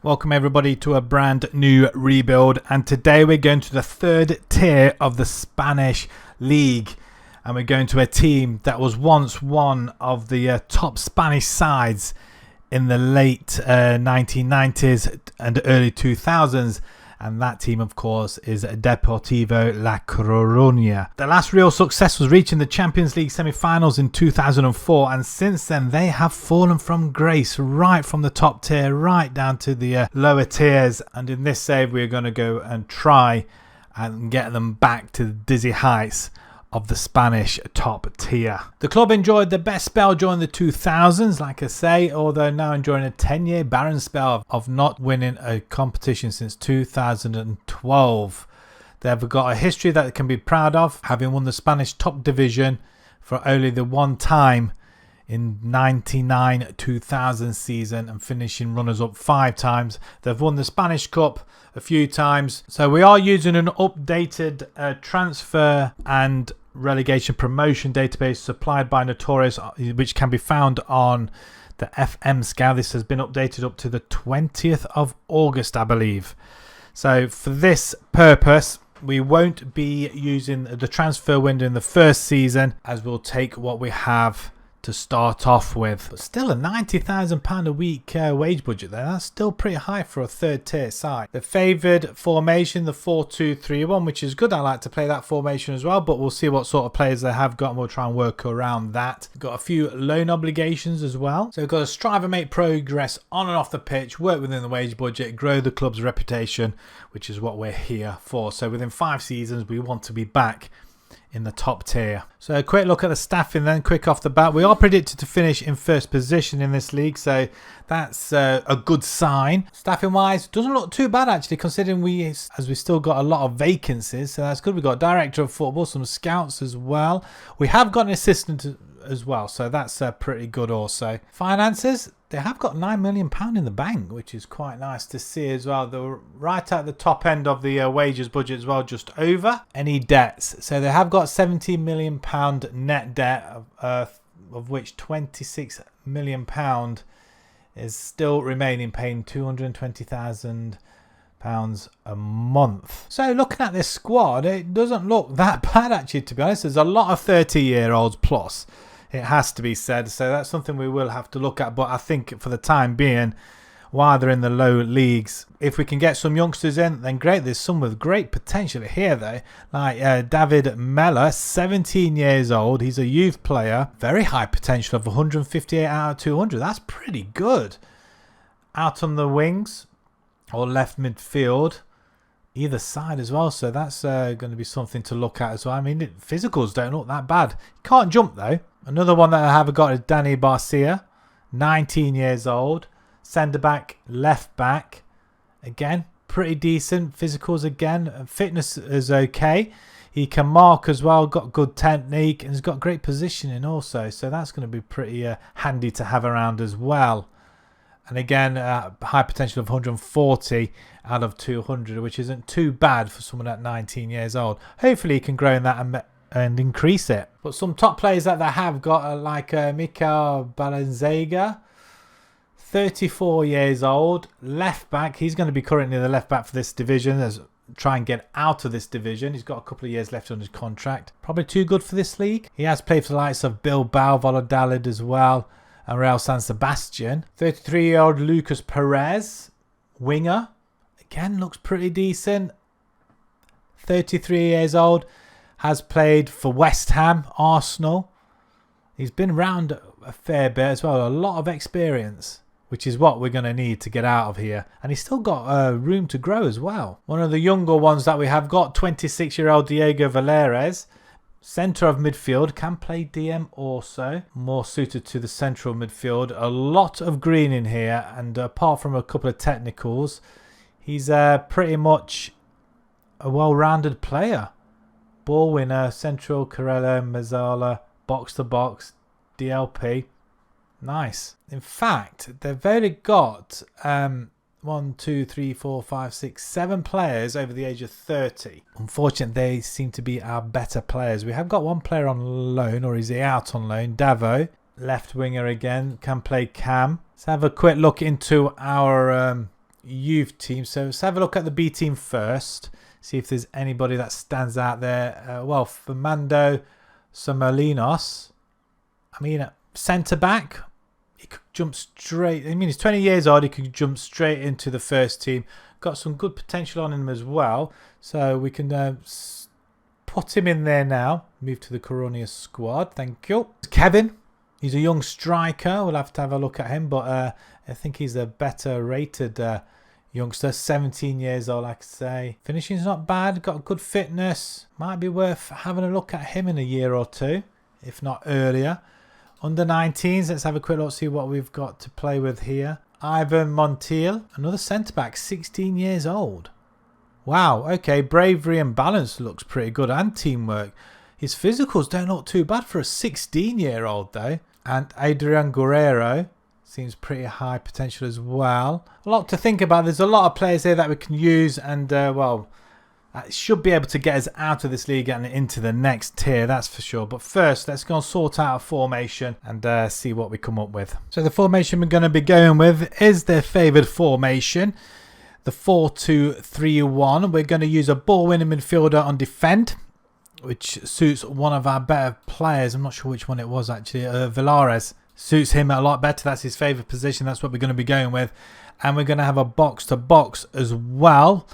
Welcome everybody to a brand new rebuild, and today we're going to the third tier of the Spanish league, and we're going to a team that was once one of the top Spanish sides in the late 1990s and early 2000s, and that team of course is Deportivo La Coruna. Their last real success was reaching the Champions League semi-finals in 2004, and since then they have fallen from grace, right from the top tier right down to the lower tiers. And in this save we're going to go and try and get them back to the dizzy heights of the Spanish top tier. The club enjoyed the best spell during the 2000s, like I say, although now enjoying a 10-year barren spell of not winning a competition since 2012. They've got a history that they can be proud of, having won the Spanish top division for only the one time in 99-2000 season and finishing runners-up 5 times. They've won the Spanish Cup a few times. So we are using an updated transfer and relegation promotion database supplied by Notorious, which can be found on the FM Scout. This has been updated up to the 20th of August, I believe. So for this purpose, we won't be using the transfer window in the first season, as we'll take what we have to start off with. But still a £90,000 a week wage budget there. That's still pretty high for a third tier side. The favoured formation, the 4-2-3-1, which is good. I like to play that formation as well, but we'll see what sort of players they have got and we'll try and work around that. We've got a few loan obligations as well. So we've got to strive and make progress on and off the pitch, work within the wage budget, grow the club's reputation, which is what we're here for. So within 5 seasons we want to be back in the top tier. So a quick look at the staffing then, quick off the bat. We are predicted to finish in first position in this league, so that's a good sign. Staffing wise, doesn't look too bad actually, considering we still got a lot of vacancies, so that's good. We've got director of football, some scouts as well. We have got an assistant as well, so that's pretty good also. Finances, they have got £9 million in the bank, which is quite nice to see as well. They're right at the top end of the wages budget as well, just over. Any debts, so they have got £17 million net debt, of which £26 million is still remaining, paying £220,000 a month. So looking at this squad, it doesn't look that bad actually, to be honest. There's a lot of 30-year-olds plus, it has to be said, so that's something we will have to look at. But I think for the time being, while they're in the low leagues, if we can get some youngsters in, then great. There's some with great potential here though, like David Mella, 17 years old. He's a youth player, very high potential of 158 out of 200. That's pretty good. Out on the wings or left midfield, either side as well, so that's going to be something to look at as well. I mean, physicals don't look that bad. Can't jump though. Another one that I have got is Danny Barcia, 19 years old, centre back, left back. Again, pretty decent physicals again. Fitness is okay. He can mark as well, got good technique, and he's got great positioning also, so that's going to be pretty handy to have around as well. And again, high potential of 140 out of 200, which isn't too bad for someone at 19 years old. Hopefully he can grow in that and increase it. But some top players that they have got are like Mikel Balanzega, 34 years old, left back. He's going to be currently the left back for this division. As try and get out of this division. He's got a couple of years left on his contract. Probably too good for this league. He has played for the likes of Bilbao, Valladolid as well, and Real San Sebastian. 33-year-old Lucas Perez, winger. Again, looks pretty decent. 33 years old. Has played for West Ham, Arsenal. He's been around a fair bit as well. A lot of experience, which is what we're going to need to get out of here. And he's still got room to grow as well. One of the younger ones that we have got, 26-year-old Diego Valeres. Centre of midfield, can play DM also. More suited to the central midfield. A lot of green in here, and apart from a couple of technicals, he's pretty much a well-rounded player. Ball winner, central, Corella, Mazzala, box to box, DLP. Nice. In fact, they've only got 1, 2, 3, 4, 5, 6, 7 players over the age of 30. Unfortunately, they seem to be our better players. We have got one player on loan, or is he out on loan? Davo, left winger again, can play cam. Let's have a quick look into our youth team. So let's have a look at the B team first. See if there's anybody that stands out there. Well, Fernando Somalinos. I mean, centre back. He could jump straight. I mean, he's 20 years old. He could jump straight into the first team. Got some good potential on him as well. So we can put him in there now. Move to the Coruna squad. Thank you. Kevin. He's a young striker. We'll have to have a look at him. But I think he's a better rated youngster. 17 years old, like I say. Finishing's not bad. Got good fitness. Might be worth having a look at him in a year or two, if not earlier. Under 19s. Let's have a quick look, see what we've got to play with here. Ivan Montiel. Another centre-back. 16 years old. Wow. Okay. Bravery and balance looks pretty good. And teamwork. His physicals don't look too bad for a 16-year-old, though. And Adrian Guerrero. Seems pretty high potential as well. A lot to think about. There's a lot of players here that we can use. And, well, should be able to get us out of this league and into the next tier. That's for sure. But first, let's go and sort out a formation and see what we come up with. So the formation we're going to be going with is their favoured formation. The 4-2-3-1. We're going to use a ball-winning midfielder on defend, which suits one of our better players. I'm not sure which one it was, actually. Villares. Suits him a lot better. That's his favourite position. That's what we're going to be going with. And we're going to have a box-to-box as well,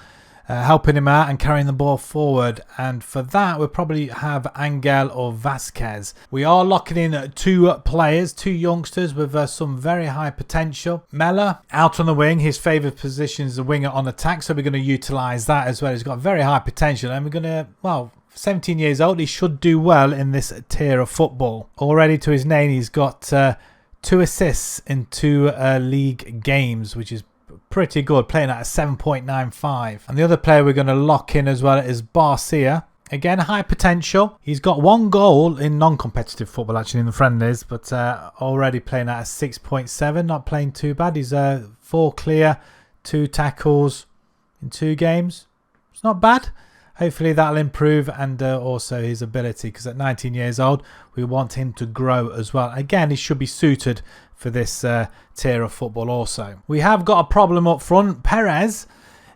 helping him out and carrying the ball forward. And for that, we'll probably have Angel or Vasquez. We are locking in two players, two youngsters with some very high potential. Mella, out on the wing. His favourite position is the winger on attack. So we're going to utilise that as well. He's got very high potential. And we're going to, well, 17 years old, he should do well in this tier of football. Already to his name, he's got 2 assists in 2 league games, which is pretty good, playing at a 7.95. And the other player we're going to lock in as well is Barcia. Again, high potential. He's got 1 goal in non-competitive football, actually, in the friendlies, but already playing at a 6.7. Not playing too bad. He's 4 clear, 2 tackles in 2 games. It's not bad. Hopefully that'll improve, and also his ability, because at 19 years old we want him to grow as well. Again, he should be suited for this tier of football also. We have got a problem up front. Perez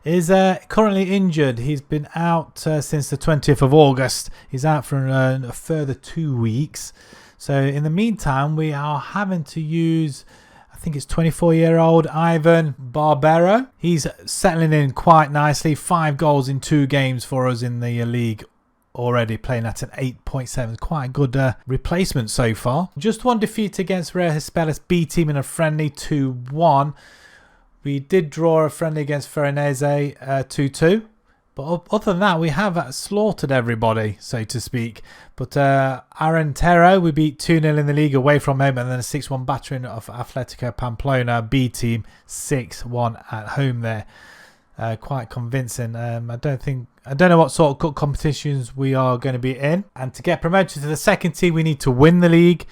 is currently injured. He's been out since the 20th of August. He's out for a further 2 weeks. So in the meantime, we are having to use, I think it's 24-year-old Ivan Barbero. He's settling in quite nicely. 5 goals in 2 games for us in the league already, playing at an 8.7. Quite a good replacement so far. Just 1 defeat against Real Hispalis B team in a friendly, 2-1. We did draw a friendly against Ferenese 2-2. But other than that, we have slaughtered everybody, so to speak. But Arentero, we beat 2-0 in the league away from home, and then a 6-1 battering of Atletico Pamplona B team, 6-1 at home there. Quite convincing. I don't know what sort of competitions we are going to be in. And to get promoted to the second team, we need to win the league,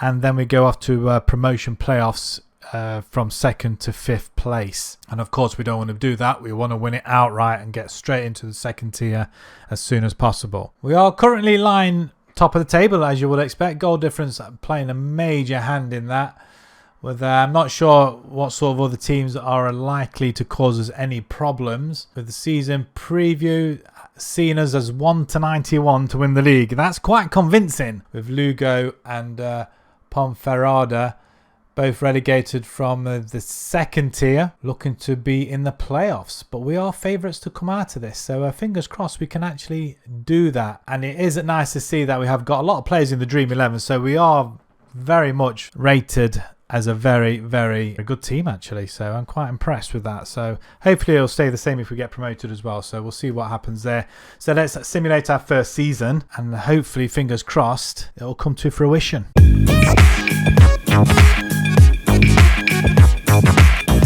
and then we go off to promotion playoffs from 2nd to 5th place. And of course we don't want to do that. We want to win it outright and get straight into the second tier as soon as possible. We are currently lying top of the table, as you would expect. Goal difference playing a major hand in that. With I'm not sure what sort of other teams are likely to cause us any problems. With the season preview seeing us as 1-91 to win the league. That's quite convincing, with Lugo and Ponferrada both relegated from the second tier, looking to be in the playoffs. But we are favourites to come out of this, so fingers crossed we can actually do that. And it is nice to see that we have got a lot of players in the Dream 11, so we are very much rated as a very, very good team, actually. So I'm quite impressed with that. So hopefully it'll stay the same if we get promoted as well. So we'll see what happens there. So let's simulate our first season, and hopefully, fingers crossed, it'll come to fruition.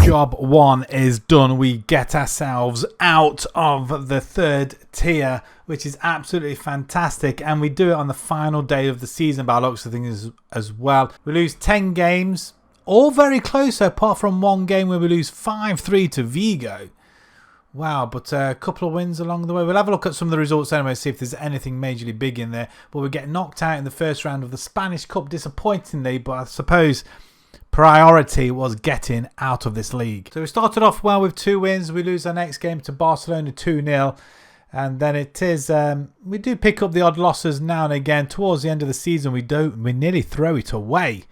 Job 1 is done. We get ourselves out of the 3rd tier, which is absolutely fantastic, and we do it on the final day of the season by looks of things as well. We lose 10 games, all very close apart from 1 game where we lose 5-3 to Vigo. Wow, but a couple of wins along the way. We'll have a look at some of the results anyway, see if there's anything majorly big in there. But we get knocked out in the first round of the Spanish Cup, disappointingly, but I suppose priority was getting out of this league. So we started off well with 2 wins. We lose our next game to Barcelona 2-0. And then it is, we do pick up the odd losses now and again. Towards the end of the season, we nearly throw it away.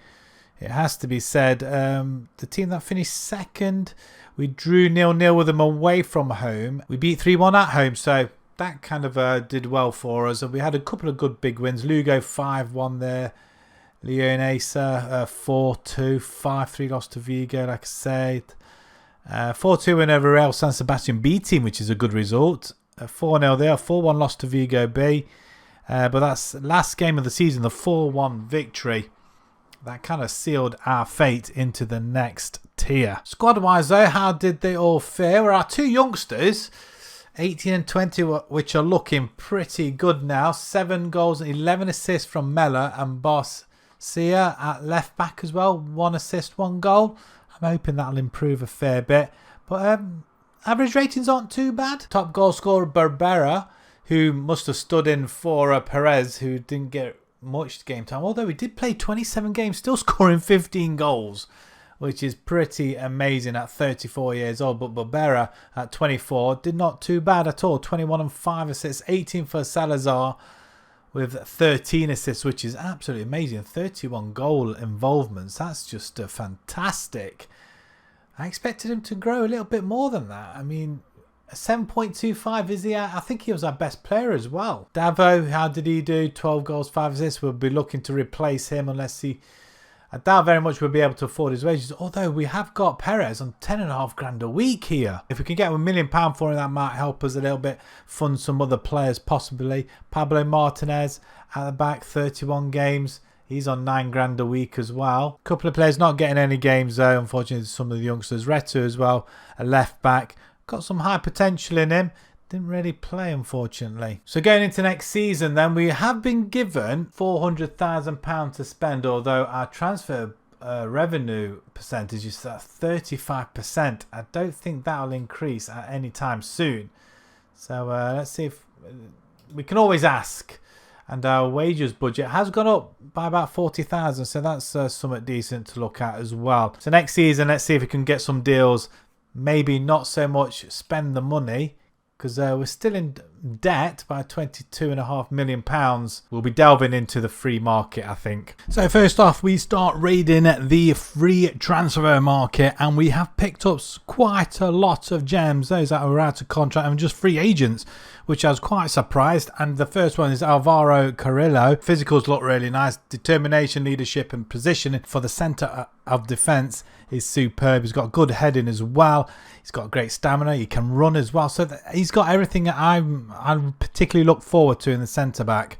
It has to be said. The team that finished second, we drew 0-0 with them away from home. We beat 3-1 at home, so that kind of did well for us. And we had a couple of good big wins. Lugo 5-1 there. Leonesa 4-2. 5-3 lost to Vigo, like I said. 4-2 win over Real San Sebastian B team, which is a good result. 4-0 there. 4-1 loss to Vigo B. But that's last game of the season, the 4-1 victory. That kind of sealed our fate into the next tier. Squad-wise though, how did they all fare? Well, our 2 youngsters, 18 and 20, which are looking pretty good now. 7 goals and 11 assists from Mella and Boss Sia at left back as well. 1 assist, 1 goal. I'm hoping that'll improve a fair bit. But average ratings aren't too bad. Top goal scorer Barbera, who must have stood in for Perez, who didn't get much game time. Although he did play 27 games, still scoring 15 goals, which is pretty amazing at 34 years old. But Barbera at 24 did not too bad at all. 21 and 5 assists, 18 for Salazar with 13 assists, which is absolutely amazing. 31 goal involvements. That's just fantastic. I expected him to grow a little bit more than that. I mean, 7.25 is he? I think he was our best player as well. Davo, how did he do? 12 goals, 5 assists. We'll be looking to replace him unless he... I doubt very much we'll be able to afford his wages. Although we have got Perez on 10.5 grand a week here. If we can get £1 million for him, that might help us a little bit. Fund some other players possibly. Pablo Martinez at the back, 31 games. He's on 9 grand a week as well. A couple of players not getting any games though. Unfortunately, some of the youngsters. Retu as well, a left back. Got some high potential in him. Didn't really play, unfortunately. So going into next season then, we have been given £400,000 to spend, although our transfer revenue percentage is at 35%. I don't think that'll increase at any time soon. So let's see if... we can always ask. And our wages budget has gone up by about 40,000, so that's somewhat decent to look at as well. So next season, let's see if we can get some deals. Maybe not so much spend the money, because we're still in debt by £22.5 million. We'll be delving into the free market, I think. So first off, we start raiding the free transfer market, and we have picked up quite a lot of gems, those that are out of contract and just free agents, which I was quite surprised. And the first one is Alvaro Carrillo. Physicals look really nice. Determination, leadership and positioning for the centre of defence is superb. He's got good heading as well. He's got great stamina. He can run as well. So he's got everything that I particularly look forward to in the centre back.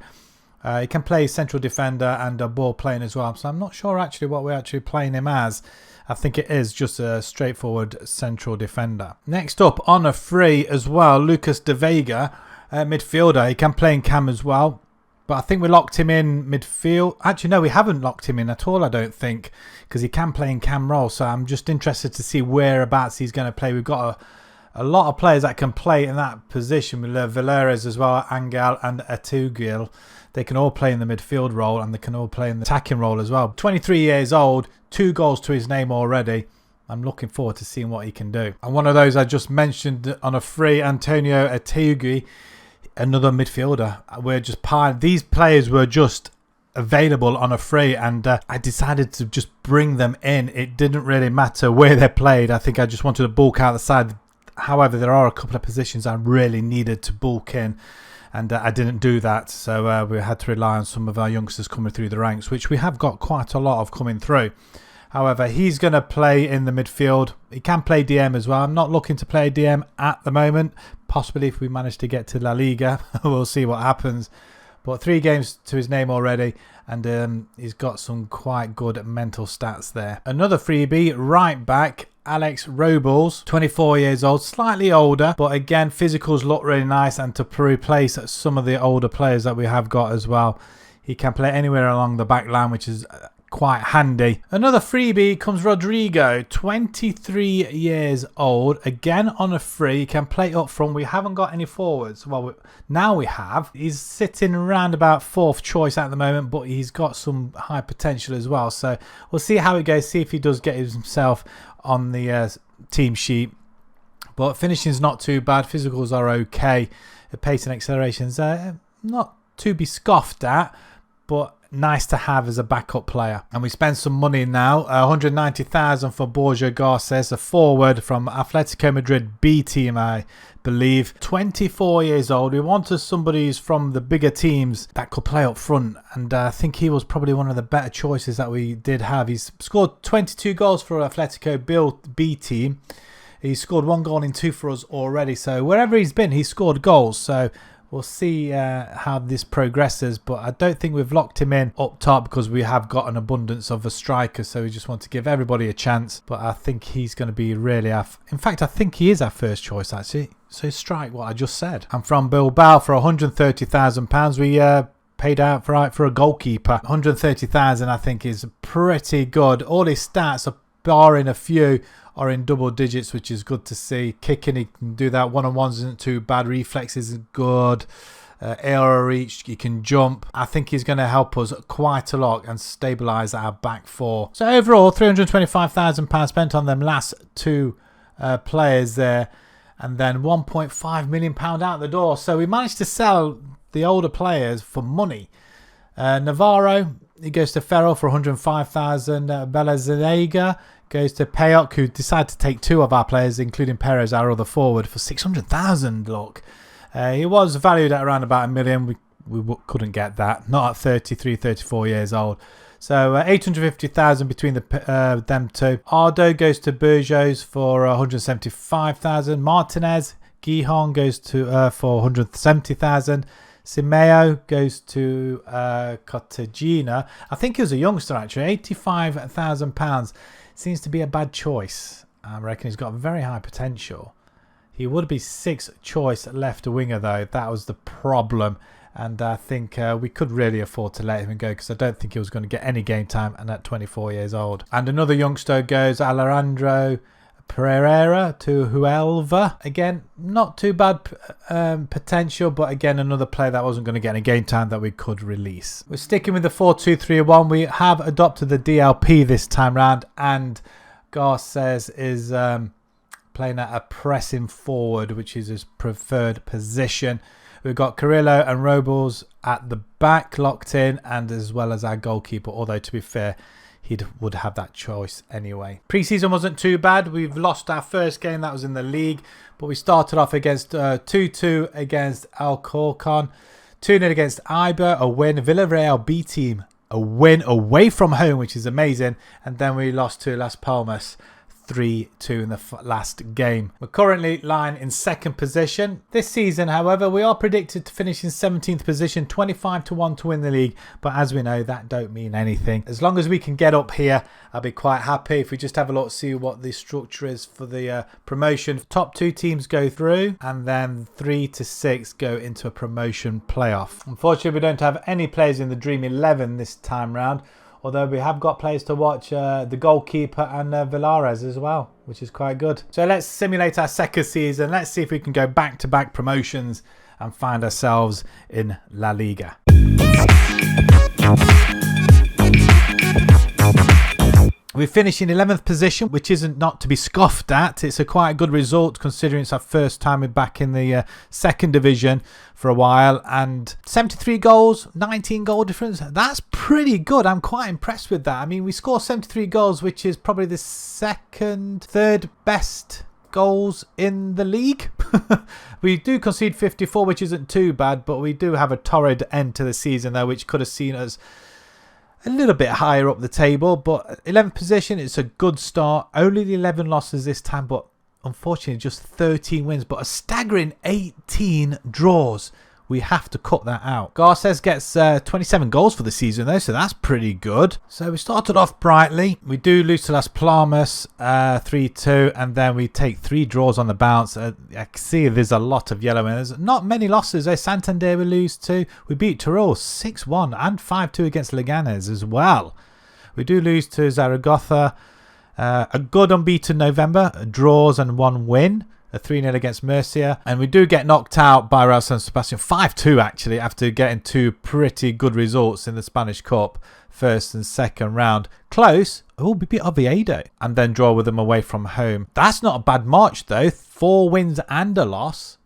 He can play central defender and a ball playing as well. So I'm not sure actually what we're actually playing him as. I think it is just a straightforward central defender. Next up on a free as well, Lucas De Vega, midfielder. He can play in cam as well. But I think we locked him in midfield. Actually, no, we haven't locked him in at all, I don't think, because he can play in cam role. So I'm just interested to see whereabouts he's going to play. We've got a lot of players that can play in that position. We have Valeres as well, Angel and Atugil. They can all play in the midfield role and they can all play in the attacking role as well. 23 years old, 2 goals to his name already. I'm looking forward to seeing what he can do. And one of those I just mentioned on a free, Antonio Atugui, another midfielder. We're just these players were just available on a free, and I decided to just bring them in. It didn't really matter where they played. I think I just wanted to bulk out the side. However, there are a couple of positions I really needed to bulk in, and I didn't do that. So we had to rely on some of our youngsters coming through the ranks, which we have got quite a lot of coming through. However, he's going to play in the midfield. He can play DM as well. I'm not looking to play DM at the moment. Possibly if we manage to get to La Liga, we'll see what happens. But 3 games to his name already, and he's got some quite good mental stats there. Another freebie, right back, Alex Robles, 24 years old, slightly older, but again, physicals look really nice, and to replace some of the older players that we have got as well. He can play anywhere along the back line, which is quite handy. Another freebie comes Rodrigo, 23 years old, again on a free. He can play up front. We haven't got any forwards. Well, now we have. He's sitting around about 4th choice at the moment, but he's got some high potential as well. So we'll see how it goes, see if he does get himself on the team sheet. But finishing's not too bad. Physicals are okay. The pace and acceleration's not to be scoffed at, but nice to have as a backup player. And we spend some money now, 190,000 for Borja Garces, a forward from Atletico Madrid B team, I believe. 24 years old. We wanted somebody who's from the bigger teams that could play up front, and I think he was probably one of the better choices that we did have. He's scored 22 goals for Atletico B team. He's scored 1 goal in 2 for us already, so wherever he's been, he's scored goals. So we'll see how this progresses, but I don't think we've locked him in up top because we have got an abundance of a striker, so we just want to give everybody a chance. But I think he's going to be really in fact, I think he is our first choice actually. So strike what I just said. I'm from Bilbao for £130,000. We paid out for a goalkeeper. 130,000 I think is pretty good. All his stats, barring a few, are in double digits, which is good to see. Kicking, he can do that. One-on-ones isn't too bad. Reflexes is good. Air reach, he can jump. I think he's going to help us quite a lot and stabilise our back four. So overall, £325,000 spent on them last 2 players there, and then £1.5 million out the door. So we managed to sell the older players for money. Navarro, he goes to Ferrell for 105,000. Belazaga goes to Payok, who decided to take 2 of our players, including Perez, our other forward, for 600,000. Look, he was valued at around about $1 million. We couldn't get that, not at 33, 34 years old. So 850,000 between them 2. Ardo goes to Burgos for 175,000. Martinez, Gijon goes to for 170,000. Simeo goes to Cartagena. I think he was a youngster actually. £85,000. Seems to be a bad choice. I reckon he's got very high potential. He would be 6th choice left winger though. That was the problem. And I think we could really afford to let him go because I don't think he was going to get any game time, and at 24 years old. And another youngster goes, Alejandro Pereira to Huelva. Again, not too bad potential, but again, another player that wasn't going to get any game time that we could release. We're sticking with the 4-2-3-1. We have adopted the DLP this time round, and Garces is playing at a pressing forward, which is his preferred position. We've got Carrillo and Robles at the back locked in, and as well as our goalkeeper, although to be fair, he would have that choice anyway. Pre-season wasn't too bad. We've lost our first game, that was in the league, but we started off against 2-2 against Alcorcon, 2-0 against Eibar, a win. Villarreal B team, a win away from home, which is amazing, and then we lost to Las Palmas 3-2 in the last game. We're currently lying in 2nd position. This season, however, we are predicted to finish in 17th position, 25-1 to win the league. But as we know, that don't mean anything. As long as we can get up here, I'll be quite happy. If we just have a look, see what the structure is for the promotion. Top 2 teams go through, and then 3 to 6 go into a promotion playoff. Unfortunately, we don't have any players in the Dream 11 this time round. Although we have got players to watch, the goalkeeper and Villares as well, which is quite good. So let's simulate our 2nd season. Let's see if we can go back-to-back promotions and find ourselves in La Liga. We finish in 11th position, which isn't not to be scoffed at. It's a quite good result considering it's our first time we're back in the 2nd division for a while. And 73 goals, 19 goal difference. That's pretty good. I'm quite impressed with that. I mean, we score 73 goals, which is probably the 3rd best goals in the league. We do concede 54, which isn't too bad, but we do have a torrid end to the season though, which could have seen us a little bit higher up the table. But 11th position, it's a good start. Only the 11 losses this time, but unfortunately just 13 wins, but a staggering 18 draws. We have to cut that out. Garces gets 27 goals for the season though, so that's pretty good. So we started off brightly. We do lose to Las Palmas 3-2, and then we take 3 draws on the bounce. I can see there's a lot of yellow, and there's not many losses. Santander we lose to. We beat Teruel 6-1 and 5-2 against Leganés as well. We do lose to Zaragoza. A good unbeaten November, draws and 1 win. A 3-0 against Murcia. And we do get knocked out by Real San Sebastian. 5-2 actually, after getting 2 pretty good results in the Spanish Cup. First and second round. Close. Oh, we beat Oviedo. And then draw with them away from home. That's not a bad March though. 4 wins and a loss.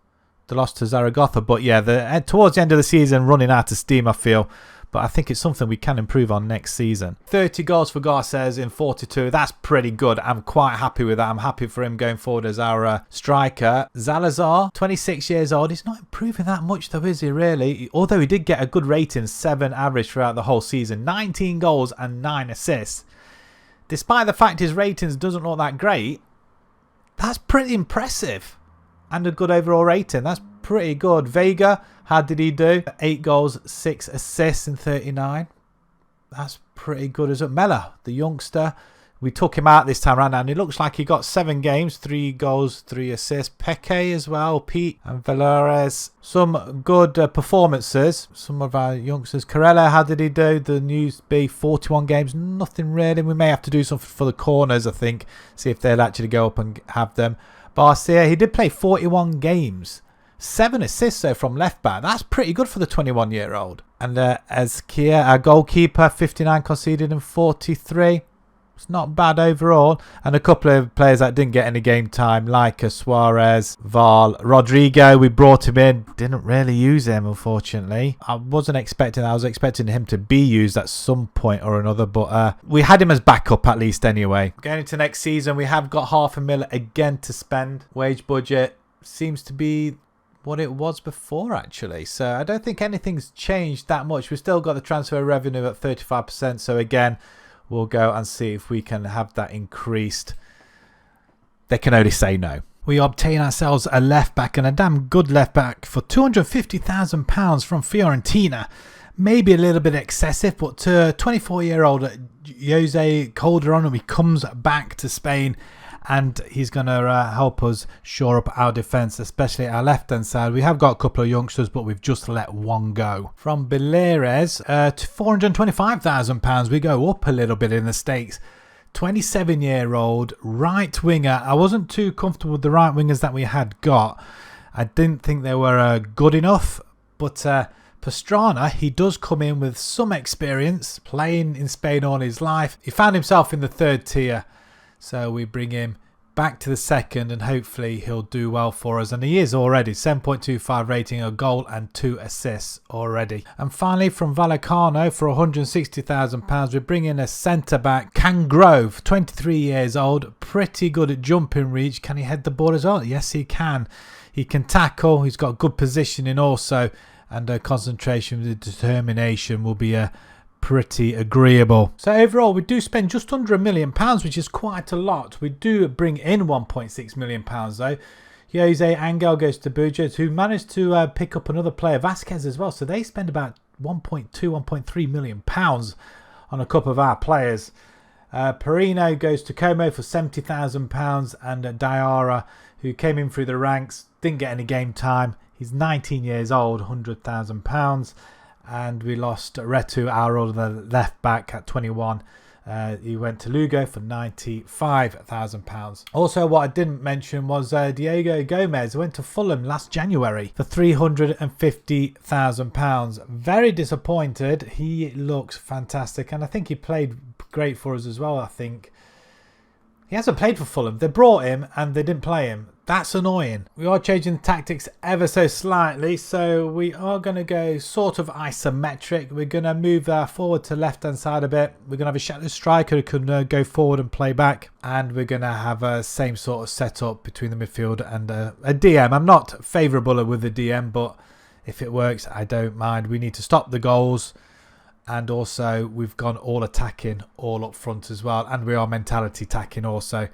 The loss to Zaragoza. But yeah, towards the end of the season, running out of steam, I feel. But I think it's something we can improve on next season. 30 goals for Garces in 42. That's pretty good. I'm quite happy with that. I'm happy for him going forward as our striker. Salazar, 26 years old. He's not improving that much though, is he really? Although he did get a good rating, 7 average throughout the whole season. 19 goals and 9 assists. Despite the fact his ratings doesn't look that great, that's pretty impressive. And a good overall rating. That's pretty good. Vega, how did he do? 8 goals, 6 assists in 39. That's pretty good as well. Mella, the youngster. We took him out this time around and it looks like he got 7 games, 3 goals, 3 assists. Peque as well, Pete and Valores. Some good performances. Some of our youngsters. Corella, how did he do? The newsbie, 41 games. Nothing really. We may have to do something for the corners, I think. See if they'll actually go up and have them. Barcia, he did play 41 games. 7 assists though from left back. That's pretty good for the 21-year-old. And Azkia, our goalkeeper, 59 conceded in 43. It's not bad overall. And a couple of players that didn't get any game time, like Suarez, Val, Rodrigo. We brought him in. Didn't really use him, unfortunately. I wasn't expecting that. I was expecting him to be used at some point or another. But we had him as backup at least anyway. Going into next season, we have got $500,000 again to spend. Wage budget seems to be what it was before actually, so I don't think anything's changed that much. We've still got the transfer revenue at 35%, so again we'll go and see if we can have that increased. They can only say no. We obtain ourselves a left back, and a damn good left back, for £250,000 from Fiorentina. Maybe a little bit excessive, but 24-year-old Jose Calderon, he comes back to Spain and he's going to help us shore up our defence, especially our left-hand side. We have got a couple of youngsters, but we've just let one go. From Beleres to £425,000, we go up a little bit in the stakes. 27-year-old right winger. I wasn't too comfortable with the right wingers that we had got. I didn't think they were good enough, but Pastrana, he does come in with some experience, playing in Spain all his life. He found himself in the 3rd tier. So we bring him back to the 2nd and hopefully he'll do well for us. And he is already. 7.25 rating, a goal and 2 assists already. And finally from Vallecano for £160,000, we bring in a centre-back, Cangrove, 23 years old. Pretty good at jumping reach. Can he head the ball as well? Yes, he can. He can tackle. He's got good positioning also. And concentration with determination will be pretty agreeable. So overall we do spend just under £1 million, which is quite a lot. We do bring in £1.6 million though. Jose Angel goes to Bujas, who managed to pick up another player, Vasquez, as well. So they spend about £1.3 million on a couple of our players. Perino goes to Como for £70,000, and Diarra, who came in through the ranks, didn't get any game time. He's 19 years old, £100,000. And we lost Retu, our other left back, at 21. He went to Lugo for £95,000. Also, what I didn't mention was Diego Gomez went to Fulham last January for £350,000. Very disappointed. He looks fantastic, and I think he played great for us as well. I think he hasn't played for Fulham. They brought him and they didn't play him. That's annoying. We are changing the tactics ever so slightly, so we are going to go sort of isometric. We're going to move forward to left hand side a bit. We're going to have a shadow striker who can go forward and play back, and we're going to have a same sort of setup between the midfield and a DM. I'm not favourable with the DM, but if it works, I don't mind. We need to stop the goals, and also we've gone all attacking, all up front as well, and we are mentality attacking also.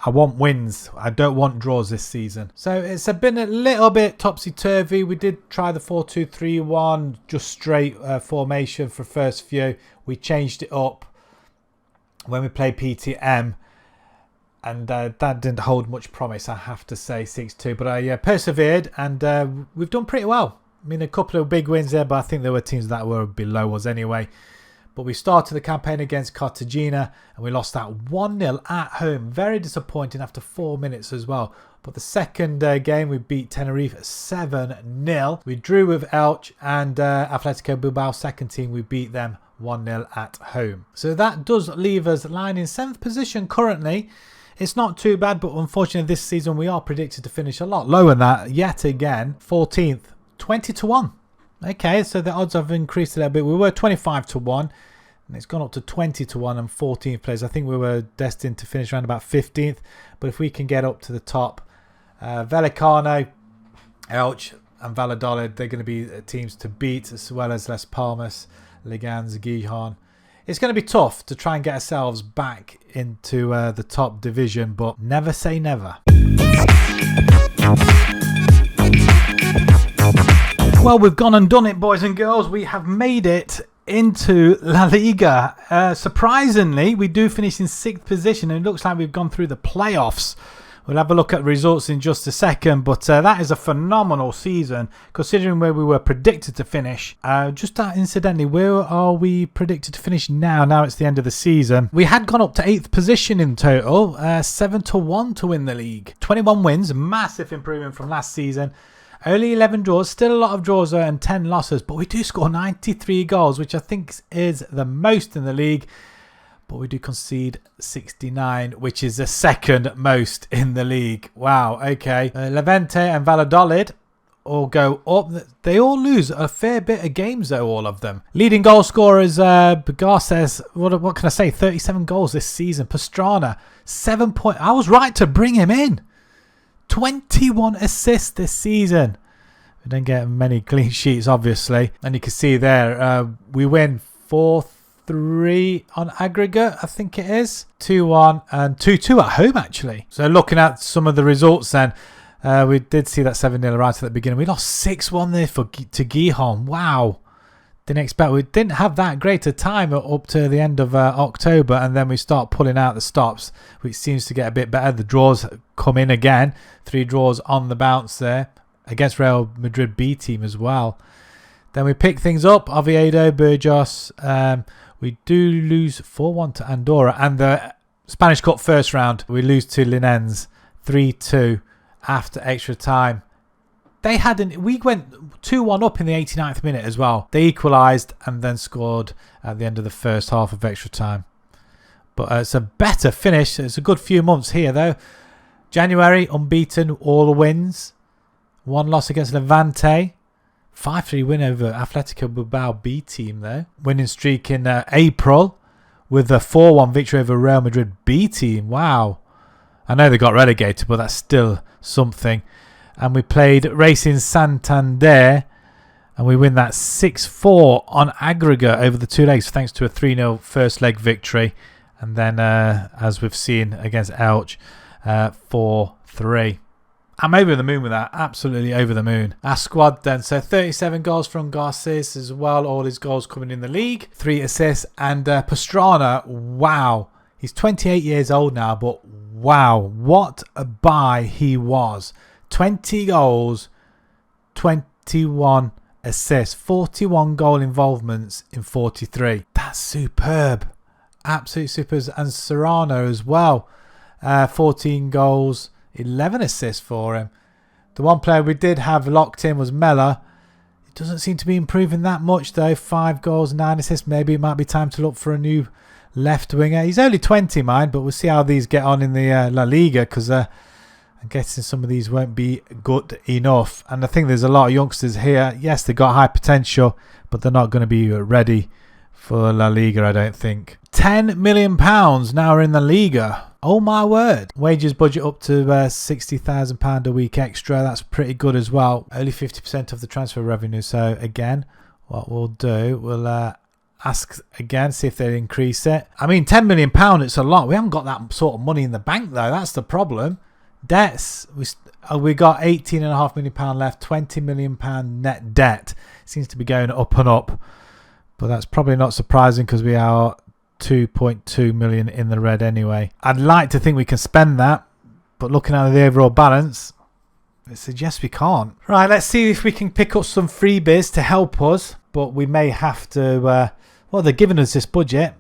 I want wins. I don't want draws this season. So it's been a little bit topsy-turvy. We did try the 4-2-3-1, just straight formation for first few. We changed it up when we played PTM, and that didn't hold much promise, I have to say, 6-2. But I persevered, and we've done pretty well. I mean, a couple of big wins there, but I think there were teams that were below us anyway. But we started the campaign against Cartagena and we lost that 1-0 at home. Very disappointing after 4 minutes as well. But the second game, we beat Tenerife 7-0. We drew with Elche, and Atletico Bilbao, second team, we beat them 1-0 at home. So that does leave us lying in 7th position currently. It's not too bad, but unfortunately this season we are predicted to finish a lot lower than that yet again. 14th, 20-1. Okay, so the odds have increased a little bit. We were 25-1, and it's gone up to 20-1 and 14th place. I think we were destined to finish around about 15th, but if we can get up to the top, Vallecano, Elche and Valladolid, they're going to be teams to beat, as well as Las Palmas, Leganés, Gijón. It's going to be tough to try and get ourselves back into the top division, but never say never. Well, we've gone and done it, boys and girls. We have made it into La Liga. Surprisingly, we do finish in 6th position, and it looks like we've gone through the playoffs. We'll have a look at the results in just a second, but that is a phenomenal season considering where we were predicted to finish. Just incidentally, where are we predicted to finish now? Now it's the end of the season. We had gone up to 8th position in total, 7-1 to win the league. 21 wins, massive improvement from last season. Only 11 draws, still a lot of draws there, and 10 losses, but we do score 93 goals, which I think is the most in the league. But we do concede 69, which is the second most in the league. Wow, okay. Levante and Valladolid all go up. They all lose a fair bit of games, though, all of them. Leading goal scorers, Garces, what can I say? 37 goals this season. Pastrana, 7 points. I was right to bring him in. 21 assists this season. We don't get many clean sheets, obviously. And you can see there, we win 4-3 on aggregate, I think it is. 2-1 and 2-2 at home, actually. So looking at some of the results then, we did see that 7-0 right at the beginning. We lost 6-1 there to Gijón. Wow. Didn't expect. We didn't have that great a time up to the end of October, and then we start pulling out the stops, which seems to get a bit better. The draws come in again. 3 draws on the bounce there against Real Madrid B team as well. Then we pick things up. Oviedo, Burgos. We do lose 4-1 to Andorra, and the Spanish Cup first round we lose to Linense 3-2 after extra time. We went 2-1 up in the 89th minute as well. They equalised and then scored at the end of the first half of extra time. But it's a better finish. It's a good few months here, though. January, unbeaten, all the wins. 1 loss against Levante. 5-3 win over Atletico Bilbao B team, though. Winning streak in April with a 4-1 victory over Real Madrid B team. Wow. I know they got relegated, but that's still something. And we played Racing Santander, and we win that 6-4 on aggregate over the 2 legs, thanks to a 3-0 first leg victory. And then, as we've seen against Elche, 4-3. I'm over the moon with that. Absolutely over the moon. Our squad then. So 37 goals from Garces as well. All his goals coming in the league. 3 assists. And Pastrana, wow. He's 28 years old now, but wow. What a buy he was. 20 goals, 21 assists, 41 goal involvements in 43. That's superb. Absolutely superb. And Serrano as well. 14 goals, 11 assists for him. The one player we did have locked in was Mella. It doesn't seem to be improving that much, though. 5 goals, 9 assists. Maybe it might be time to look for a new left winger. He's only 20, mind, but we'll see how these get on in the La Liga, because I'm guessing some of these won't be good enough. And I think there's a lot of youngsters here. Yes, they've got high potential, but they're not going to be ready for La Liga, I don't think. £10 million now are in the Liga. Oh my word. Wages budget up to £60,000 a week extra. That's pretty good as well. Only 50% of the transfer revenue. So again, what we'll do, we'll ask again, see if they increase it. I mean, £10 million, it's a lot. We haven't got that sort of money in the bank, though. That's the problem. Debts, we got £18.5 million left, £20 million net debt. Seems to be going up and up, but that's probably not surprising because we are 2.2 million in the red anyway. I'd like to think we can spend that, but looking at the overall balance, it suggests we can't. Right, let's see if we can pick up some freebies to help us, but we may have to, Well, they're giving us this budget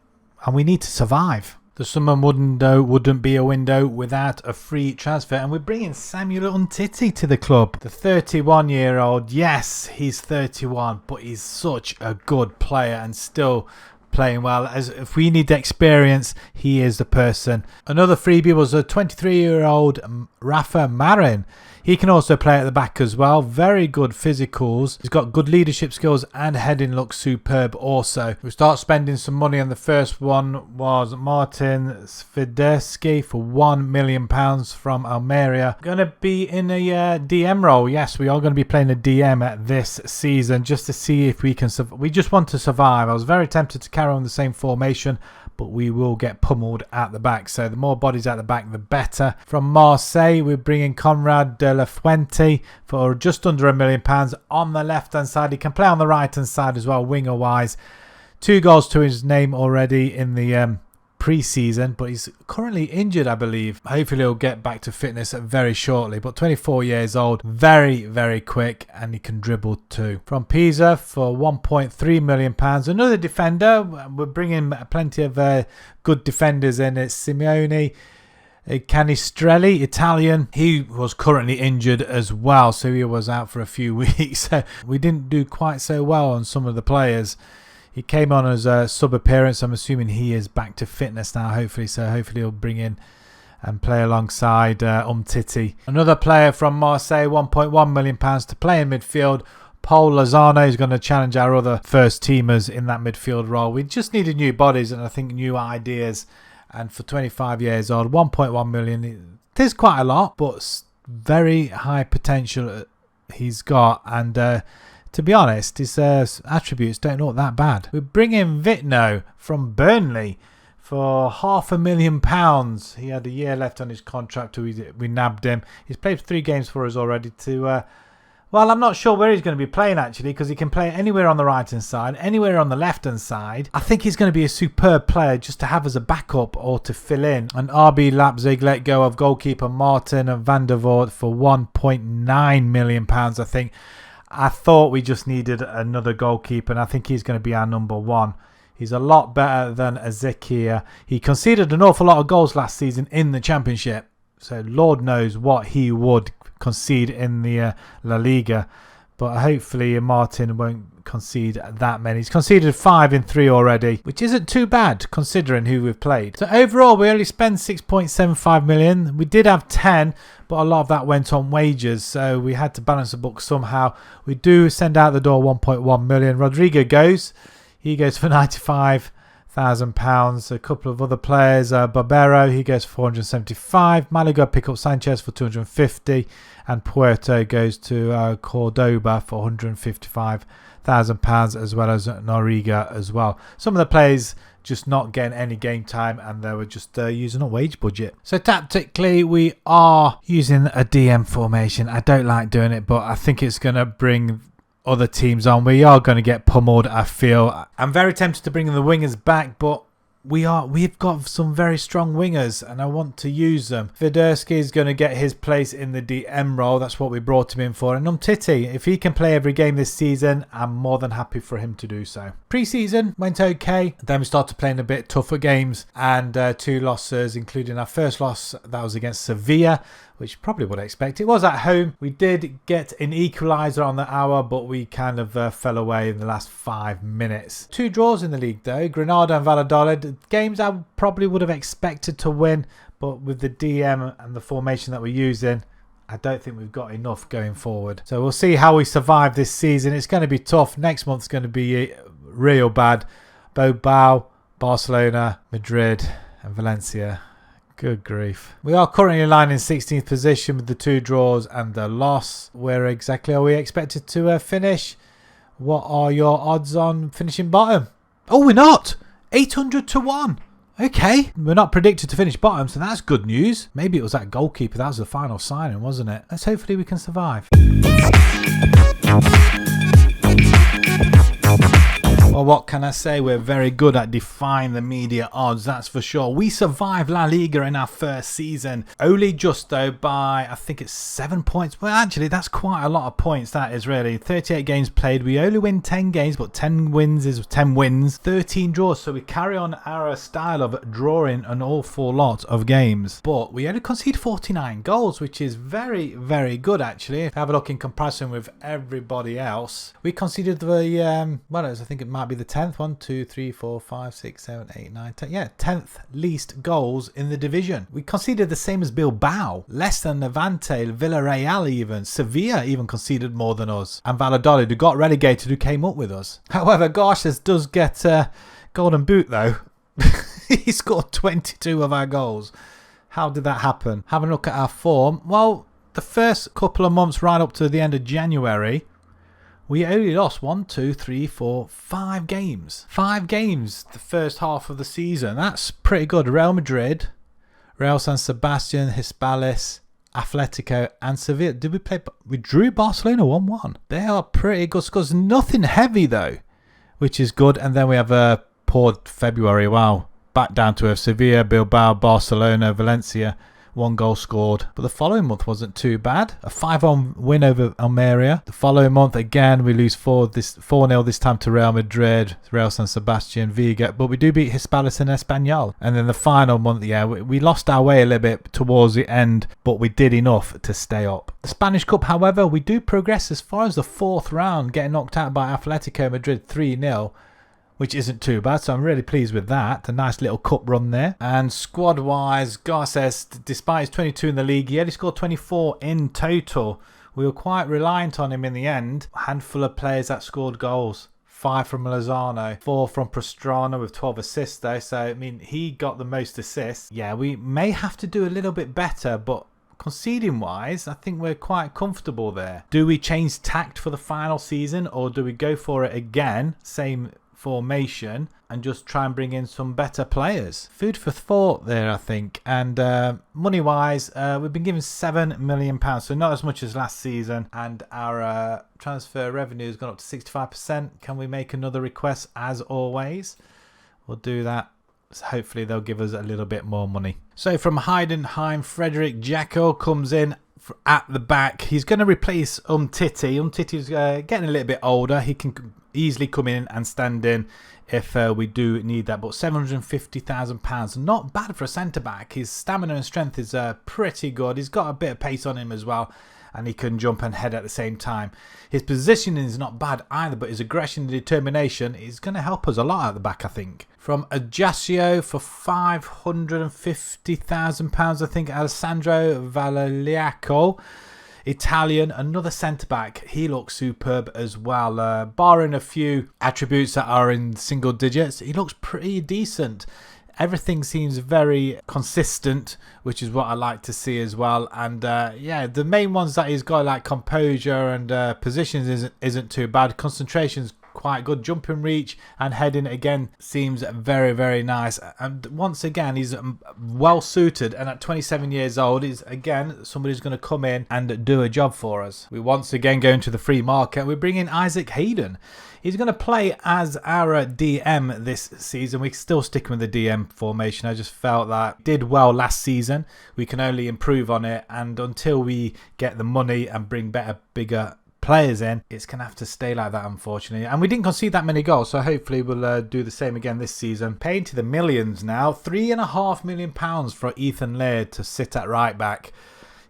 and we need to survive. The summer window wouldn't be a window without a free transfer, and we're bringing Samuel Umtiti to the club. The 31-year-old, yes, he's 31, but he's such a good player and still playing well. As if we need experience, he is the person. Another freebie was a 23-year-old Rafa Marin. He can also play at the back as well. Very good physicals. He's got good leadership skills and heading looks superb also. We start spending some money, and the first one was Martin Sviderski for £1 million from Almeria. Going to be in a DM role. Yes, we are going to be playing a DM at this season just to see if we can survive. We just want to survive. I was very tempted to carry on the same formation, but we will get pummeled at the back. So the more bodies at the back, the better. From Marseille, we're bringing Conrad de la Fuente for just under £1 million on the left-hand side. He can play on the right-hand side as well, winger-wise. 2 goals to his name already in the pre-season, but he's currently injured, I believe. Hopefully he'll get back to fitness very shortly, but 24 years old, very, very quick, and he can dribble too. From Pisa for £1.3 million, another defender. We're bringing plenty of good defenders in. It's Simeone Canistrelli, Italian. He was currently injured as well, so he was out for a few weeks. So we didn't do quite so well on some of the players. He came on as a sub appearance. I'm assuming he is back to fitness now, hopefully. So hopefully he'll bring in and play alongside Umtiti. Another player from Marseille, £1.1 million to play in midfield. Paul Lozano is going to challenge our other first teamers in that midfield role. We just needed new bodies and I think new ideas. And for 25 years old, 1.1 million, it is quite a lot, but very high potential he's got. And to be honest, his attributes don't look that bad. We bring in Vitno from Burnley for £500,000. He had a year left on his contract. We nabbed him. He's played 3 games for us already. Well, I'm not sure where he's going to be playing actually, because he can play anywhere on the right hand side, anywhere on the left hand side. I think he's going to be a superb player just to have as a backup or to fill in. And RB Leipzig let go of goalkeeper Martin van der Voort for £1.9 million, I think. I thought we just needed another goalkeeper, and I think he's going to be our number 1. He's a lot better than Ezekiel. He conceded an awful lot of goals last season in the Championship, so Lord knows what he would concede in the La Liga. But hopefully Martin won't concede that many. He's conceded 5 in 3 already, which isn't too bad considering who we've played. So overall, we only spent 6.75 million. We did have 10, but a lot of that went on wages, so we had to balance the book somehow. We do send out the door 1.1 million. Rodrigo goes. He goes for £95,000. A couple of other players, Barbero, he goes for 475. Malaga pick up Sanchez for 250, and Puerto goes to Cordoba for £155,000, as well as Noriega as well. Some of the players just not getting any game time, and they were just using a wage budget. So tactically, we are using a DM formation. I don't like doing it, but I think it's going to bring other teams on. We are going to get pummeled, I feel. I'm very tempted to bring the wingers back, but we've got some very strong wingers and I want to use them. Viderski is going to get his place in the DM role. That's what we brought him in for. And Umtiti, if he can play every game this season, I'm more than happy for him to do so. Pre-season went okay. Then we started playing a bit tougher games, and 2 losses, including our first loss that was against Sevilla, which you probably would expect. It was at home. We did get an equaliser on the hour, but we kind of fell away in the last 5 minutes. 2 draws in the league though. Granada and Valladolid. Games I probably would have expected to win, but with the DM and the formation that we're using, I don't think we've got enough going forward. So we'll see how we survive this season. It's going to be tough. Next month's going to be real bad. Bilbao, Barcelona, Madrid and Valencia. Good grief. We are currently lying in 16th position with the 2 draws and the loss. Where exactly are we expected to finish? What are your odds on finishing bottom? Oh, we're not! 800 to 1. Okay. We're not predicted to finish bottom, so that's good news. Maybe it was that goalkeeper. That was the final signing, wasn't it? Let's hopefully we can survive. Well, what can I say? We're very good at defying the media odds, that's for sure. We survived La Liga in our first season. Only just though by, I think it's 7 points. Well, actually, that's quite a lot of points, that is really. 38 games played. We only win 10 games, but 10 wins is 10 wins. 13 draws. So we carry on our style of drawing an awful lot of games. But we only conceded 49 goals, which is very, very good, actually. If you have a look in comparison with everybody else, we conceded the, well, I think it might be the 10th. 1, 2, 3, 4, 5, 6, 7, 8, 9, 10. Yeah, 10th least goals in the division. We conceded the same as Bilbao, less than Levante, Villarreal even. Sevilla even conceded more than us. And Valladolid, who got relegated, who came up with us. However, Garces does get a golden boot though. He scored 22 of our goals. How did that happen? Having a look at our form. Well, the first couple of months right up to the end of January, we only lost 1, 2, 3, 4, 5 games. 5 games the first half of the season. That's pretty good. Real Madrid, Real San Sebastian, Hispalis, Atletico and Sevilla. Did we play? We drew Barcelona 1-1. They are pretty good scores. Nothing heavy though, which is good. And then we have a poor February. Wow. Back down to Sevilla, Bilbao, Barcelona, Valencia. 1 goal scored. But the following month wasn't too bad. A 5-1 win over Almeria. The following month, again, we lose 4-0 this time to Real Madrid, Real San Sebastian, Viga. But we do beat Hispalis and Espanyol. And then the final month, yeah, we lost our way a little bit towards the end, but we did enough to stay up. The Spanish Cup, however, we do progress as far as the 4th round, getting knocked out by Atletico Madrid 3-0. Which isn't too bad, so I'm really pleased with that. A nice little cup run there. And squad-wise, Garces, despite his 22 in the league, he only scored 24 in total. We were quite reliant on him in the end. A handful of players that scored goals. 5 from Lozano, 4 from Pastrana with 12 assists though. So, I mean, he got the most assists. Yeah, we may have to do a little bit better, but conceding wise, I think we're quite comfortable there. Do we change tact for the final season, or do we go for it again? Same formation and just try and bring in some better players. Food for thought there, I think. And money wise, we've been given £7 million, so not as much as last season, and our transfer revenue has gone up to 65%. Can we make another request? As always, we'll do that. So hopefully they'll give us a little bit more money. So from Heidenheim, Frederick Jekyll comes in at the back. He's going to replace Umtiti. Umtiti's getting a little bit older. He can easily come in and stand in if we do need that. But £750,000, not bad for a centre-back. His stamina and strength is pretty good. He's got a bit of pace on him as well, and he can jump and head at the same time. His positioning is not bad either, but his aggression and determination is going to help us a lot at the back, I think. From Ajaccio for £550,000, I think, Alessandro Valliaco. Italian, another centre-back. He looks superb as well. Barring a few attributes that are in single digits, he looks pretty decent. Everything seems very consistent, which is what I like to see as well. And yeah, the main ones that he's got, like composure and positions, isn't too bad. Concentration's quite good. Jumping reach and heading again seems very, very nice. And once again, he's well suited, and at 27 years old, he's again somebody who's going to come in and do a job for us. We once again go into the free market. We bring in Isaac Hayden. He's going to play as our DM this season. We're still sticking with the DM formation. I just felt that did well last season. We can only improve on it, and until we get the money and bring better, bigger players in, it's going to have to stay like that, unfortunately. And we didn't concede that many goals, so hopefully we'll do the same again this season. Paying to the millions now. £3.5 million for Ethan Laird to sit at right back.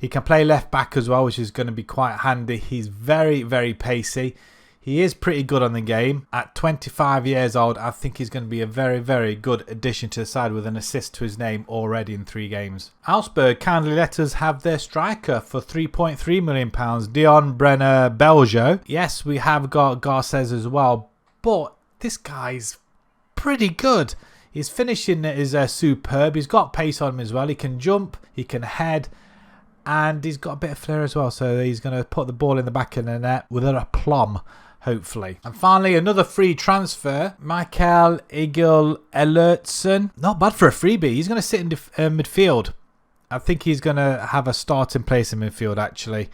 He can play left back as well, which is going to be quite handy. He's very, very pacey. He is pretty good on the game. At 25 years old, I think he's going to be a very, very good addition to the side with an assist to his name already in 3 games. Augsburg kindly let us have their striker for £3.3 million, Dion Brenner Belgio. Yes, we have got Garces as well, but this guy's pretty good. His finishing is superb. He's got pace on him as well. He can jump, he can head, and he's got a bit of flair as well. So he's going to put the ball in the back of the net with a aplomb, hopefully. And finally, another free transfer. Michael Egil Ellertson. Not bad for a freebie. He's going to sit in midfield. I think he's going to have a starting place in midfield, actually.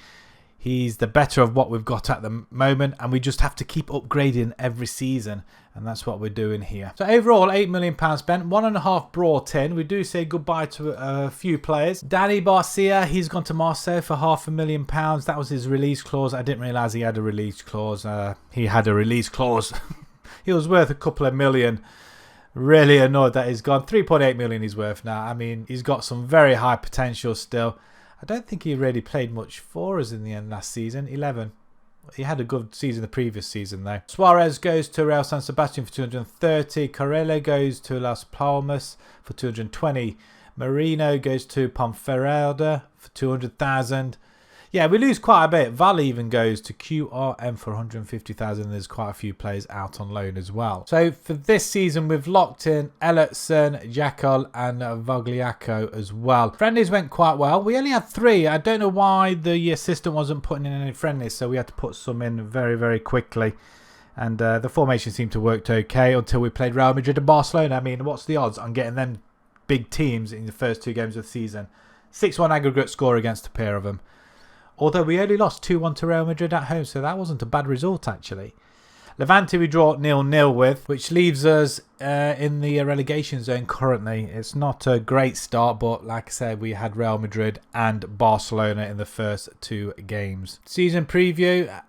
He's the better of what we've got at the moment, and we just have to keep upgrading every season, and that's what we're doing here. So overall, £8 million spent, 1.5 brought in. We do say goodbye to a few players. Danny Barcia, he's gone to Marseille for £500,000. That was his release clause. I didn't realise he had a release clause. He had a release clause. He was worth a couple of million. Really annoyed that he's gone. 3.8 million he's worth now. I mean, he's got some very high potential still. I don't think he really played much for us in the end last season. 11. He had a good season the previous season though. Suarez goes to Real San Sebastian for 230. Corella goes to Las Palmas for 220. Marino goes to Ponferrada for 200,000. Yeah, we lose quite a bit. Val even goes to QRM for 150,000. There's quite a few players out on loan as well. So for this season, we've locked in Ellertson, Jackal and Vogliacco as well. Friendlies went quite well. We only had 3. I don't know why the assistant wasn't putting in any friendlies, so we had to put some in very, very quickly. And the formation seemed to work okay until we played Real Madrid and Barcelona. I mean, what's the odds on getting them big teams in the first 2 games of the season? 6-1 aggregate score against a pair of them. Although we only lost 2-1 to Real Madrid at home, so that wasn't a bad result actually. Levante we draw 0-0 with, which leaves us in the relegation zone currently. It's not a great start, but like I said, we had Real Madrid and Barcelona in the first 2 games. Season preview,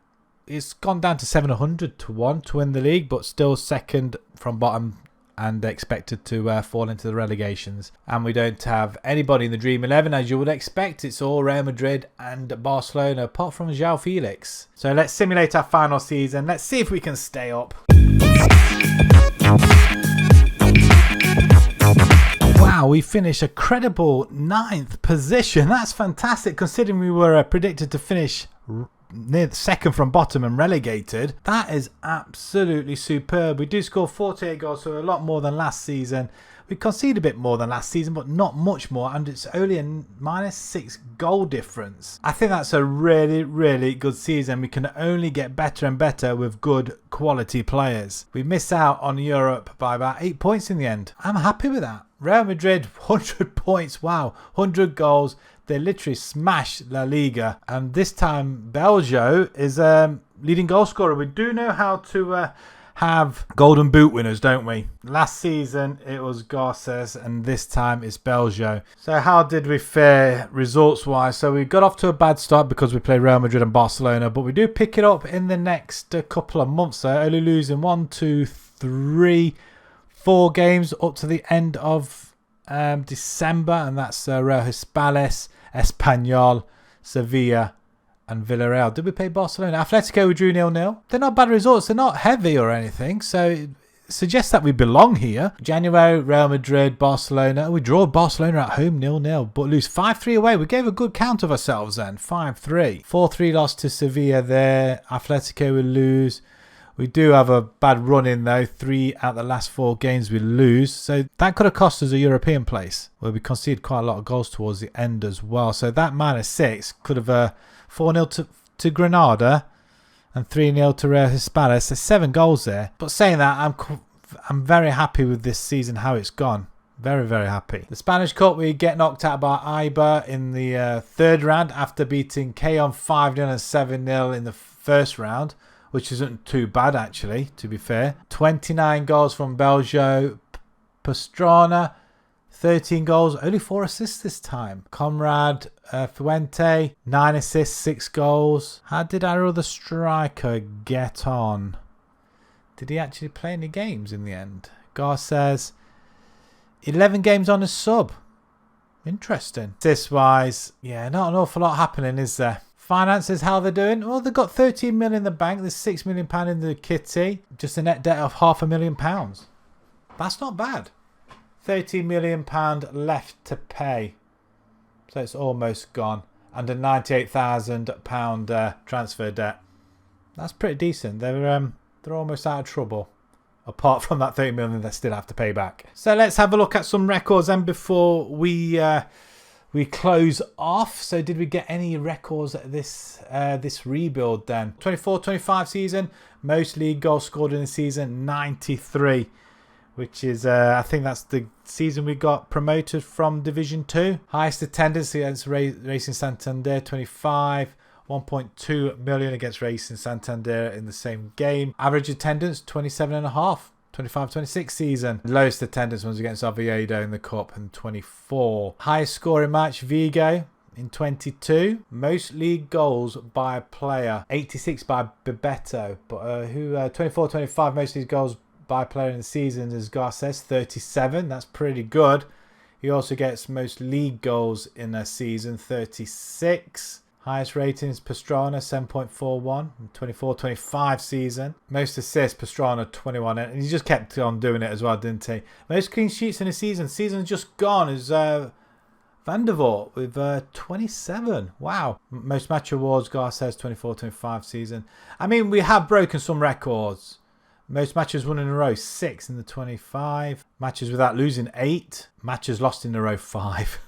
it's gone down to 700 to 1 to win the league, but still second from bottom and expected to fall into the relegations. And we don't have anybody in the Dream 11 as you would expect. It's all Real Madrid and Barcelona apart from João Felix. So let's simulate our final season. Let's see if we can stay up. Wow, we finished a credible 9th position. That's fantastic considering we were predicted to finish near the second from bottom and relegated. That is absolutely superb. We do score 48 goals, so a lot more than last season. We concede a bit more than last season, but not much more, and it's only a -6 goal difference. I think that's a really, really good season. We can only get better and better with good quality players. We miss out on Europe by about 8 points in the end. I'm happy with that. Real Madrid, 100 points. Wow, 100 goals. They literally smashed La Liga. And this time, Belgio is leading goal scorer. We do know how to have golden boot winners, don't we? Last season, it was Garces, and this time it's Belgio. So how did we fare results-wise? So we got off to a bad start because we played Real Madrid and Barcelona, but we do pick it up in the next couple of months. So only losing 1, 2, 3, 4 games up to the end of December, and that's Real Hispales, Espanyol, Sevilla and Villarreal. Did we play Barcelona? Atletico we drew 0-0. They're not bad results. They're not heavy or anything, so it suggests that we belong here. January, Real Madrid, Barcelona. We draw Barcelona at home 0-0, but lose 5-3 away. We gave a good count of ourselves then. 5-3. 4-3 loss to Sevilla there. Atletico we lose. We do have a bad run in though. 3 out of the last 4 games we lose. So that could have cost us a European place, where we conceded quite a lot of goals towards the end as well. So that -6 could have 4-0 to Granada and 3-0 to Real Hispales. There's 7 goals there. But saying that, I'm very happy with this season, how it's gone. Very, very happy. The Spanish Cup, we get knocked out by Eibar in the 3rd round after beating Keon 5-0 and 7-0 in the 1st round, which isn't too bad actually, to be fair. 29 goals from Belgio. Pastrana, 13 goals, only 4 assists this time. Conrad Fuente, 9 assists, 6 goals. How did our other striker get on? Did he actually play any games in the end? Garces, 11 games on a sub. Interesting. Assist-wise, yeah, not an awful lot happening, is there? Finances, how they're doing? Well, they've got 13 million in the bank. There's £6 million in the kitty. Just a net debt of £500,000. That's not bad. £13 million left to pay. So it's almost gone. And a £98,000 transfer debt. That's pretty decent. They're almost out of trouble. Apart from that 30 million they still have to pay back. So let's have a look at some records then before we close off. So did we get any records at this rebuild then? 24-25 season, most league goals scored in the season, 93, which is I think that's the season we got promoted from Division 2. Highest attendance against Racing Santander, 25. 1.2 million against Racing Santander in the same game. Average attendance 27.5. 25-26 season. Lowest attendance was against Oviedo in the Cup in 24. Highest scoring match, Vigo in 22. Most league goals by a player, 86 by Bebeto. But 24-25, most of these goals by a player in the season, as Garces, 37. That's pretty good. He also gets most league goals in a season, 36. Highest ratings, Pastrana, 7.41, 24-25 season. Most assists, Pastrana, 21. And he just kept on doing it as well, didn't he? Most clean sheets in a season. Season's just gone is Van der Voort with 27. Wow. Most match awards, Garces, 24-25 season. I mean, we have broken some records. Most matches won in a row, 6 in the 25. Matches without losing, 8. Matches lost in a row, 5.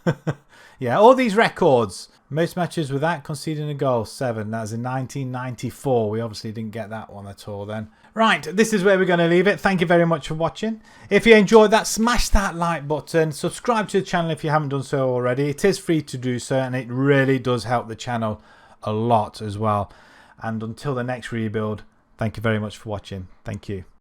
Yeah, all these records. Most matches without conceding a goal, 7. That was in 1994. We obviously didn't get that one at all then. Right, this is where we're going to leave it. Thank you very much for watching. If you enjoyed that, smash that like button. Subscribe to the channel if you haven't done so already. It is free to do so, and it really does help the channel a lot as well. And until the next rebuild, thank you very much for watching. Thank you.